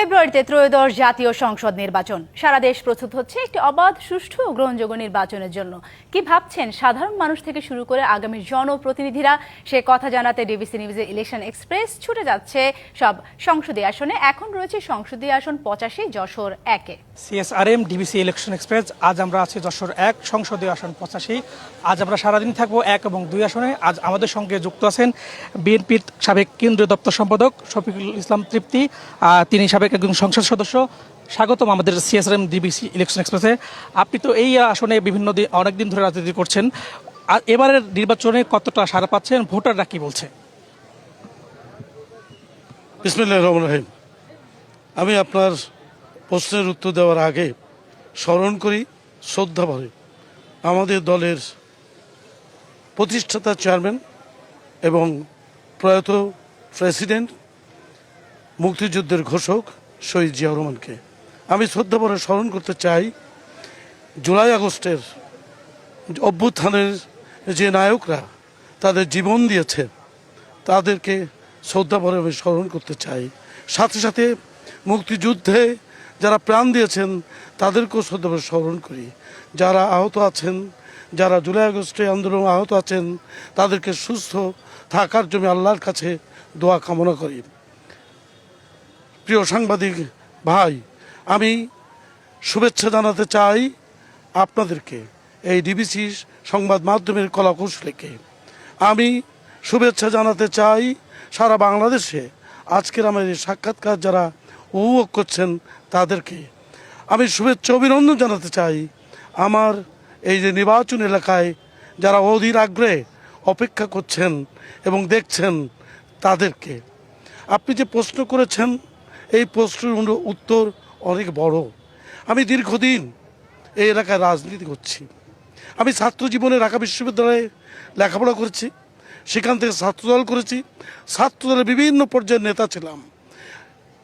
ফেব্রুয়ারিতে ত্রয়োদশ জাতীয় সংসদ নির্বাচন। সারা দেশ প্রস্তুত হচ্ছে একটি অবাধ, সুষ্ঠু ও গ্রহণযোগ্য নির্বাচনের জন্য। কি ভাবছেন সাধারণ মানুষ থেকে শুরু করে আগামী জনপ্রতিনিধিরা, সে কথা জানাতে ডিবিসি নিউজের ইলেকশন এক্সপ্রেস ছুটে যাচ্ছে সব সংসদীয় আসনে। এখন রয়েছে সংসদীয় আসন 85, যশোর 1-এ। CSRM DBC election express. আজ আমরা আছি যশোর 1 সংসদীয় আসন 85। আজ আমরা সারাদিন থাকবো 1 এবং 2 আসনে। আজ আমাদের সঙ্গে যুক্ত আছেন বিএনপির সাবেক কেন্দ্রীয় দপ্তর সম্পাদক শফিকুল ইসলাম তৃপ্তি, তিনি সাবেক একজন সংসদ সদস্য। স্বাগতম আমাদের CSRM ডিবিসি ইলেকশন এক্সপ্রেসে। আপনি তো এই আসনে বিভিন্ন দিন, অনেকদিন ধরে রাজনীতি করছেন। আর এবারের নির্বাচনে কতটা সাড়া পাচ্ছেন, ভোটাররা কি বলছে? বিসমিল্লাহির রহমানির রহিম। আমি আপনার প্রশ্নের উত্তর দেওয়ার আগে স্মরণ করি, শ্রদ্ধা ভরে আমাদের দলের প্রতিষ্ঠাতা চেয়ারম্যান এবং প্রয়াত প্রেসিডেন্ট, মুক্তিযুদ্ধের ঘোষক শহীদ জিয়াউর রহমানকে আমি শ্রদ্ধা ভরে স্মরণ করতে চাই। জুলাই আগস্টের অভ্যুত্থানের যে নায়করা তাদের জীবন দিয়েছে, তাদেরকে শ্রদ্ধা ভরে আমি স্মরণ করতে চাই। সাথে সাথে মুক্তিযুদ্ধে যারা প্রাণ দিয়েছেন তাদেরকেও শ্রদ্ধা ভরে স্মরণ করি। যারা আহত আছেন, যারা জুলাই আগস্টে আন্দোলন আহত আছেন, তাদেরকে সুস্থ থাকার জন্য আল্লাহর কাছে দোয়া কামনা করি। প্রিয় সাংবাদিক ভাই, আমি শুভেচ্ছা জানাতে চাই আপনাদেরকে, এই ডিবিসি সংবাদ মাধ্যমের কলাকৌশলীকে। আমি শুভেচ্ছা জানাতে চাই সারা বাংলাদেশে আজকের আমার এই সাক্ষাৎকার যারা উপভোগ করছেন তাদেরকে। আমি শুভেচ্ছা অভিনন্দন জানাতে চাই আমার এই যে নির্বাচন এলাকায় যারা অধীর আগ্রহে অপেক্ষা করছেন এবং দেখছেন তাদেরকে। আপনি যে প্রশ্ন করেছেন, এই প্রশ্নের উত্তর অনেক বড়। আমি দীর্ঘদিন এই এলাকায় রাজনীতি করছি। আমি ছাত্র জীবনে ঢাকা বিশ্ববিদ্যালয়ে লেখাপড়া করেছি, সেখান থেকে ছাত্রদল করেছি, ছাত্রদলের বিভিন্ন পর্যায়ের নেতা ছিলাম।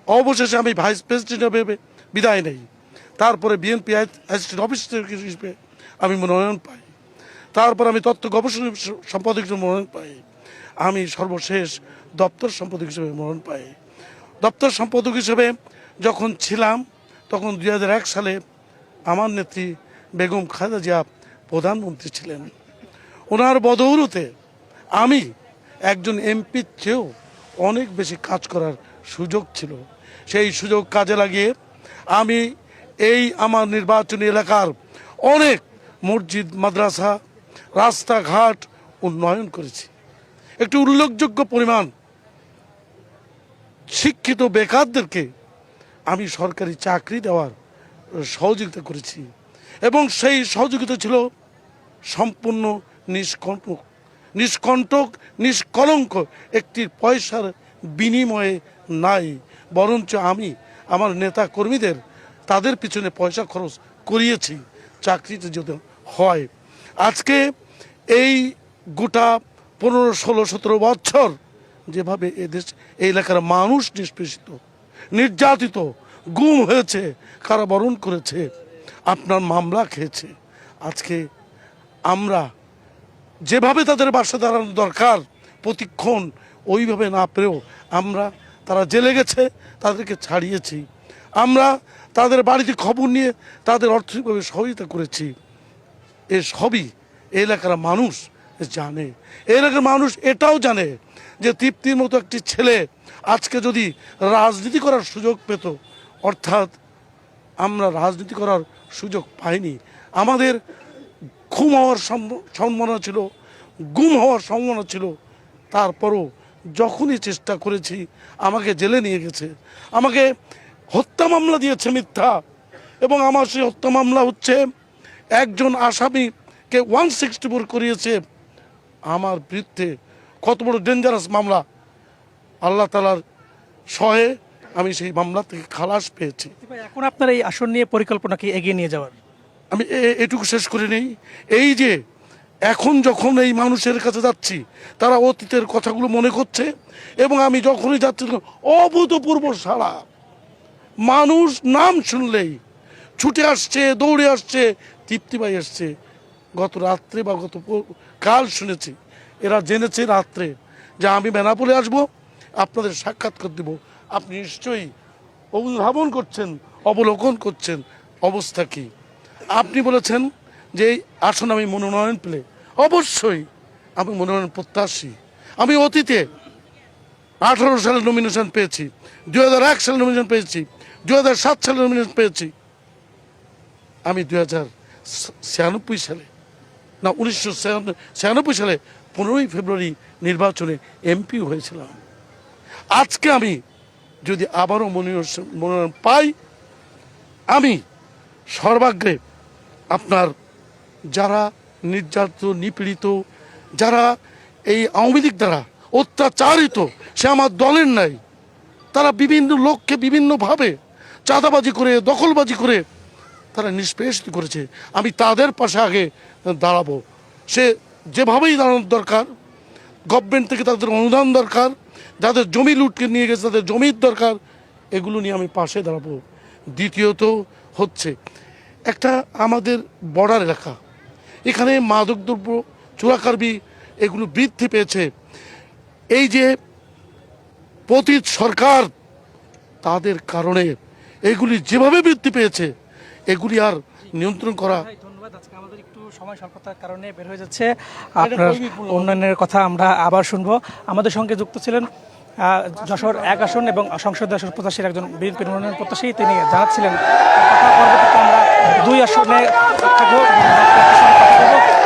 অবশেষে আমি ভাইস প্রেসিডেন্ট হিসেবে বিদায় নেই। তারপরে বিএনপি অ্যাসিস্ট্যান্ট অফিসার হিসেবে আমি মনোনয়ন পাই। তারপর আমি তথ্য গবেষণা সম্পাদক হিসেবে মনোনয়ন পাই। আমি সর্বশেষ দপ্তর সম্পাদক হিসেবে মনোনয়ন পাই। দপ্তর সম্পাদক হিসেবে যখন ছিলাম তখন 2001 সালে আমার নেত্রী বেগম খালেদা জিয়া প্রধানমন্ত্রী ছিলেন। ওনার বদৌলতে আমি একজন এমপির চেয়েও অনেক বেশি কাজ করার সুযোগ ছিল। সেই সুযোগ কাজে লাগিয়ে আমি এই আমার নির্বাচনী এলাকার অনেক মসজিদ, মাদ্রাসা, রাস্তাঘাট উন্নয়ন করেছি। একটি উল্লেখযোগ্য পরিমাণ শিক্ষিত বেকারদেরকে আমি সরকারি চাকরি দেওয়ার সহযোগিতা করেছি এবং সেই সহযোগিতা ছিল সম্পূর্ণ নিষ্কণ্টক, নিষ্কলঙ্ক, একটি পয়সার বিনিময়ে নাই। বরঞ্চ আমি আমার নেতা কর্মীদের তাদের পিছনে পয়সা খরচ করিয়েছি চাকরিতে যদি হয়। আজকে এই গোটা 15, 16, 17 বছর যেভাবে এদেশ এই এলাকার মানুষ নিষ্পেষিত, নির্যাতিত, গুম হয়েছে, কারাবরণ করেছে, আপনার মামলা খেয়েছে, আজকে আমরা যেভাবে তাদের বাসা দাঁড়ানো দরকার প্রতিক্ষণ ওইভাবে না পেরেও আমরা, তারা জেলে গেছে, তাদেরকে ছাড়িয়েছি। আমরা তাদের বাড়িতে খবর নিয়ে তাদের অর্থনৈতিকভাবে সহযোগিতা করেছি। এ সবই এলাকার মানুষ জানে। এলাকার মানুষ এটাও জানে যে তৃপ্তির মতো একটি ছেলে আজকে যদি রাজনীতি করার সুযোগ পেত, অর্থাৎ আমরা রাজনীতি করার সুযোগ পাইনি। আমাদের খুন হওয়ার সম্ভাবনা ছিল, গুম হওয়ার সম্ভাবনা ছিল। তারপরও যখনই চেষ্টা করেছি আমাকে জেলে নিয়ে গেছে, আমাকে হত্যা মামলা দিয়েছে মিথ্যা, এবং আমার সেই হত্যা মামলা হচ্ছে একজন আসামিকে 164 করিয়েছে আমার বিরুদ্ধে। কত বড় ডেঞ্জারাস মামলা! আল্লাহ তাআলার সহে আমি সেই মামলা থেকে খালাস পেয়েছি। এখন আপনার এই আসন নিয়ে পরিকল্পনা কি এগিয়ে নিয়ে যাওয়ার? আমি এটুকু শেষ করে নেই। এই যে এখন যখন এই মানুষের কাছে যাচ্ছি, তারা অতীতের কথাগুলো মনে করছে এবং আমি যখনই যাচ্ছি অভূতপূর্ব সাড়া। মানুষ নাম শুনলেই ছুটে আসছে, দৌড়ে আসছে, তৃপ্তি পাই আসছে। গত রাত্রে বা গত কাল শুনেছি, এরা জেনেছে রাত্রে যে আমি বেনাপোলে আসবো, আপনাদের সাক্ষাৎকার দেব। আপনি নিশ্চয়ই অনুধাবন করছেন, অবলোকন করছেন অবস্থা কি। আপনি বলেছেন যে এই আসন আমি মনোনয়ন পেলে, অবশ্যই আমি মনোনয়ন প্রত্যাশী। আমি অতীতে 18 সালে নমিনেশন পেয়েছি, 2001 সালে নমিনেশন পেয়েছি, 2007 সালে নমিনেশন পেয়েছি। আমি 2096 সালে না 1996 সালে 15ই ফেব্রুয়ারি নির্বাচনে এমপি হয়েছিলাম। আজকে আমি যদি আবারও মনোনয়ন পাই, আমি সর্বাগ্রে আপনার যারা নির্যাতিত, নিপীড়িত, যারা এই আওয়ামী লীগ দ্বারা অত্যাচারিত, সে আমার দলের নাই, তারা বিভিন্ন লোককে বিভিন্নভাবে চাঁদাবাজি করে, দখলবাজি করে তারা নিষ্পেষিত করেছে। আমি তাদের পাশে আগে দাঁড়াবো। সে যেভাবেই দাঁড়ানোর দরকার, গভর্নমেন্ট থেকে তাদের অনুদান দরকার, যাদের জমি লুটকে নিয়ে গেছে তাদের জমির দরকার, এগুলো নিয়ে আমি পাশে দাঁড়াবো। দ্বিতীয়ত হচ্ছে একটা আমাদের বর্ডার এলাকা, এখানে মাদকদ্রব্য, চোরাকারবি এগুলো বৃদ্ধি পেয়েছে। এই যে পতিত সরকার, তাদের কারণে এগুলি যেভাবে বৃদ্ধি পেয়েছে, এগুলি আর নিয়ন্ত্রণ করা। ধন্যবাদ। আজকে আমাদের একটু সময় স্বল্পতার কারণে বের হয়ে যাচ্ছে। আপনার উন্নয়নের কথা আমরা আবার শুনবো। আমাদের সঙ্গে যুক্ত ছিলেন যশোর 1 আসন এবং সংসদীয় আসন প্রত্যাশীর একজন বিএনপির মনোনয়ন প্রত্যাশী, তিনি জানাচ্ছিলেন পরবর্তীতে আমরা 2 আসনে থাকবো।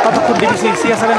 ততক্ষণ ডিবিসি CSR